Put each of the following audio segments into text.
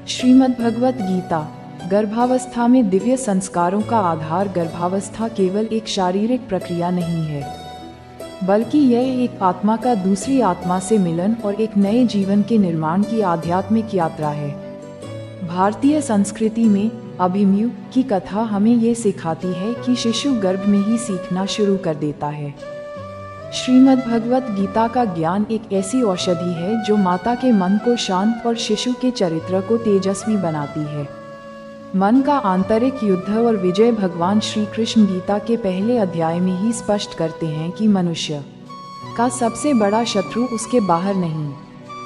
श्रीमद्भगवत गीता। गर्भावस्था में दिव्य संस्कारों का आधार। गर्भावस्था केवल एक शारीरिक प्रक्रिया नहीं है, बल्कि यह एक आत्मा का दूसरी आत्मा से मिलन और एक नए जीवन के निर्माण की आध्यात्मिक यात्रा है। भारतीय संस्कृति में अभिमन्यु की कथा हमें ये सिखाती है कि शिशु गर्भ में ही सीखना शुरू कर देता है। श्रीमद्भगवत गीता का ज्ञान एक ऐसी औषधि है जो माता के मन को शांत और शिशु के चरित्र को तेजस्वी बनाती है। मन का आंतरिक युद्ध और विजय भगवान श्री कृष्ण गीता के पहले अध्याय में ही स्पष्ट करते हैं कि मनुष्य का सबसे बड़ा शत्रु उसके बाहर नहीं,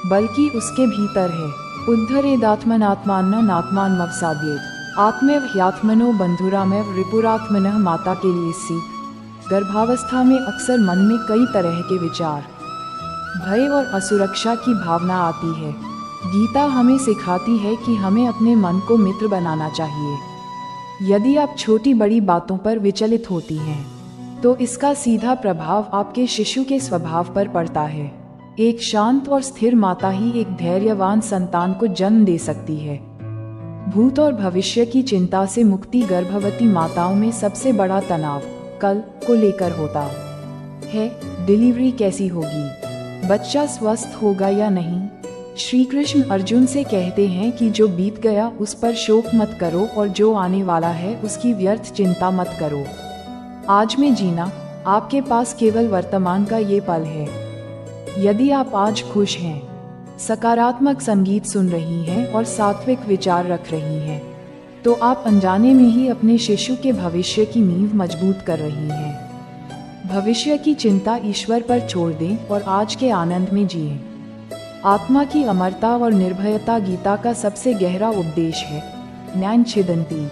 बल्कि उसके भीतर है। उद्धरेदात्मनात्मान्नात्मानमवसाद्येत आत्मैव ह्यात्मनो बंधुरामेव रिपुरात्मनः। माता के लिए सीख। गर्भावस्था में अक्सर मन में कई तरह के विचार, भय और असुरक्षा की भावना आती है। गीता हमें सिखाती है कि हमें अपने मन को मित्र बनाना चाहिए। यदि आप छोटी बड़ी बातों पर विचलित होती हैं, तो इसका सीधा प्रभाव आपके शिशु के स्वभाव पर पड़ता है। एक शांत और स्थिर माता ही एक धैर्यवान संतान को जन्म दे सकती है। भूत और भविष्य की चिंता से मुक्ति। गर्भवती माताओं में सबसे बड़ा तनाव कल को लेकर होता है। डिलीवरी कैसी होगी, बच्चा स्वस्थ होगा या नहीं। श्री कृष्ण अर्जुन से कहते हैं कि जो बीत गया उस पर शोक मत करो और जो आने वाला है उसकी व्यर्थ चिंता मत करो। आज में जीना। आपके पास केवल वर्तमान का ये पल है। यदि आप आज खुश हैं, सकारात्मक संगीत सुन रही हैं और सात्विक विचार रख रही हैं, तो आप अनजाने में ही अपने शिशु के भविष्य की नींव मजबूत कर रही हैं। भविष्य की चिंता ईश्वर पर छोड़ दें और आज के आनंद में जिएं। आत्मा की अमरता और निर्भयता गीता का सबसे गहरा उपदेश है। नैन छिदन्ति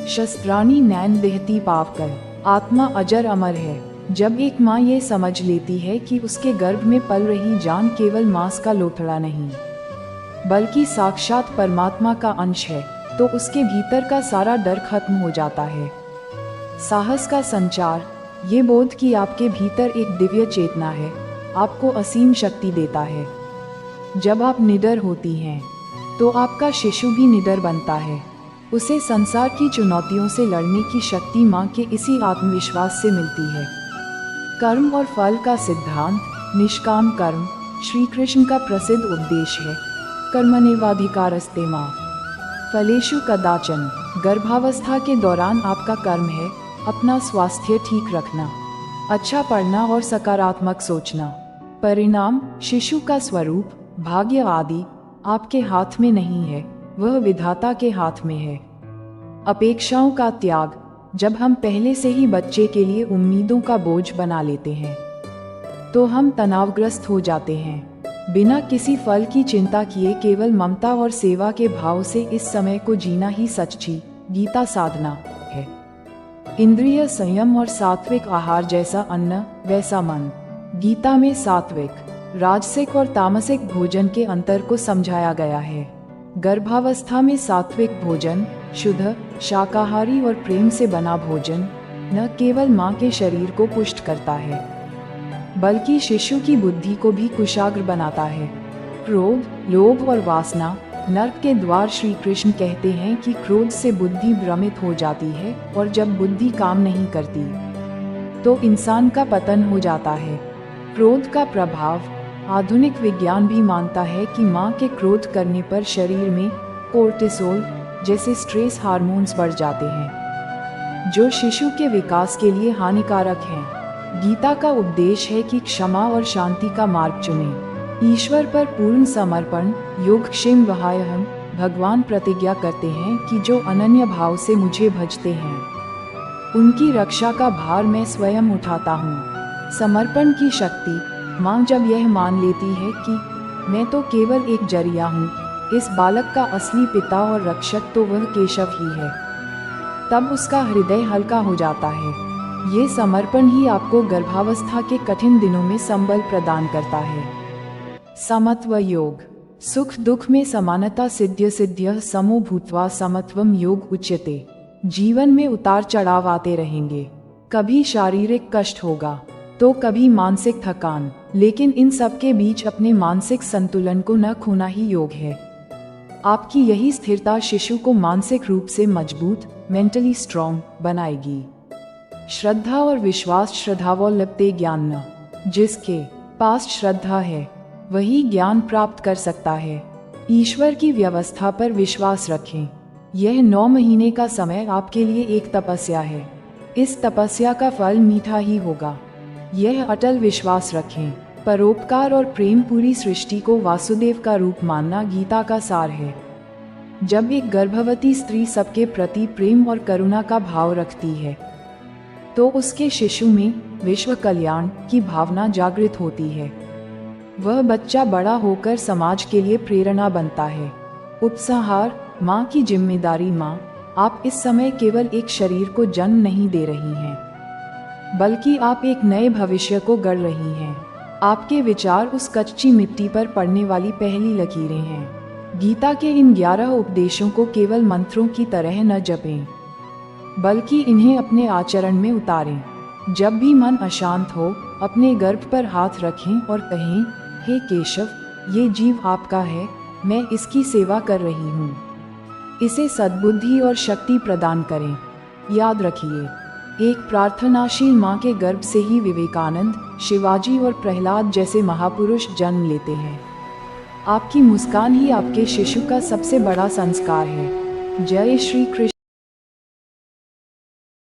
शस्त्राणि नैन देहती पावकर। आत्मा अजर अमर है। जब एक माँ ये समझ लेती है कि उसके गर्भ में पल रही जान केवल मांस का लोथड़ा नहीं, बल्कि साक्षात परमात्मा का अंश है, तो उसके भीतर का सारा डर खत्म हो जाता है। साहस का संचार। ये बोध कि आपके भीतर एक दिव्य चेतना है, आपको असीम शक्ति देता है। जब आप निडर होती हैं, तो आपका शिशु भी निडर बनता है। उसे संसार की चुनौतियों से लड़ने की शक्ति माँ के इसी आत्मविश्वास से मिलती है। कर्म और फल का सिद्धांत। निष्काम कर्म श्री कृष्ण का प्रसिद्ध उपदेश है। कर्मण्येवाधिकारस्ते मा फलेषु कदाचन। गर्भावस्था के दौरान आपका कर्म है अपना स्वास्थ्य ठीक रखना, अच्छा पढ़ना और सकारात्मक सोचना। परिणाम शिशु का स्वरूप, भाग्य आदि आपके हाथ में नहीं है, वह विधाता के हाथ में है। अपेक्षाओं का त्याग। जब हम पहले से ही बच्चे के लिए उम्मीदों का बोझ बना लेते हैं, तो हम तनावग्रस्त हो जाते हैं। बिना किसी फल की चिंता किए केवल ममता और सेवा के भाव से इस समय को जीना ही सच्ची गीता साधना है। इंद्रिय संयम और सात्विक आहार। जैसा अन्न वैसा मन। गीता में सात्विक, राजसिक और तामसिक भोजन के अंतर को समझाया गया है। गर्भावस्था में सात्विक भोजन, शुद्ध शाकाहारी और प्रेम से बना भोजन, न केवल माँ के शरीर को पुष्ट करता है, बल्कि शिशु की बुद्धि को भी कुशाग्र बनाता है। क्रोध, लोभ और वासना नर्क के द्वार। श्री कृष्ण कहते हैं कि क्रोध से बुद्धि भ्रमित हो जाती है और जब बुद्धि काम नहीं करती, तो इंसान का पतन हो जाता है। क्रोध का प्रभाव। आधुनिक विज्ञान भी मानता है कि माँ के क्रोध करने पर शरीर में कोर्टिसोल जैसे स्ट्रेस हार्मोन्स बढ़ जाते हैं, जो शिशु के विकास के लिए हानिकारक हैं। गीता का उपदेश है कि क्षमा और शांति का मार्ग चुनें। ईश्वर पर पूर्ण समर्पण। योगक्षेम वहायहम। भगवान प्रतिज्ञा करते हैं कि जो अनन्य भाव से मुझे भजते हैं, उनकी रक्षा का भार मैं स्वयं उठाता हूँ। समर्पण की शक्ति। माँ जब यह मान लेती है कि मैं तो केवल एक जरिया हूँ, इस बालक का असली पिता और रक्षक तो वह केशव ही है, तब उसका हृदय हल्का हो जाता है। ये समर्पण ही आपको गर्भावस्था के कठिन दिनों में संबल प्रदान करता है। समत्व योग। सुख दुख में समानता। सिद्ध्य सिद्ध्यः समो भूत्वा समत्वम योग उच्यते। जीवन में उतार चढ़ाव आते रहेंगे। कभी शारीरिक कष्ट होगा, तो कभी मानसिक थकान, लेकिन इन सब के बीच अपने मानसिक संतुलन को न खोना ही योग है। आपकी यही स्थिरता शिशु को मानसिक रूप से मजबूत, मेंटली स्ट्रॉन्ग बनाएगी। श्रद्धा और विश्वास। श्रद्धावोलप्ते ज्ञान न, जिसके पास श्रद्धा है वही ज्ञान प्राप्त कर सकता है। ईश्वर की व्यवस्था पर विश्वास रखें। यह 9 महीने का समय आपके लिए एक तपस्या है। इस तपस्या का फल मीठा ही होगा। यह अटल विश्वास रखें। परोपकार और प्रेम। पूरी सृष्टि को वासुदेव का रूप मानना गीता का सार है। जब एक गर्भवती स्त्री सबके प्रति प्रेम और करुणा का भाव रखती है तो उसके शिशु में विश्व कल्याण की भावना जागृत होती है। वह बच्चा बड़ा होकर समाज के लिए प्रेरणा बनता है। उपसंहार। माँ की जिम्मेदारी। माँ, आप इस समय केवल एक शरीर को जन्म नहीं दे रही हैं, बल्कि आप एक नए भविष्य को गढ़ रही हैं। आपके विचार उस कच्ची मिट्टी पर पड़ने वाली पहली लकीरें हैं। गीता के इन 11 उपदेशों को केवल मंत्रों की तरह न जपें, बल्कि इन्हें अपने आचरण में उतारें। जब भी मन अशांत हो, अपने गर्भ पर हाथ रखें और कहें, हे केशव, ये जीव आपका है, मैं इसकी सेवा कर रही हूँ। इसे सद्बुद्धि और शक्ति प्रदान करें। याद रखिए, एक प्रार्थनाशील माँ के गर्भ से ही विवेकानंद, शिवाजी और प्रहलाद जैसे महापुरुष जन्म लेते हैं। आपकी मुस्कान ही आपके शिशु का सबसे बड़ा संस्कार है। जय श्री कृष्ण।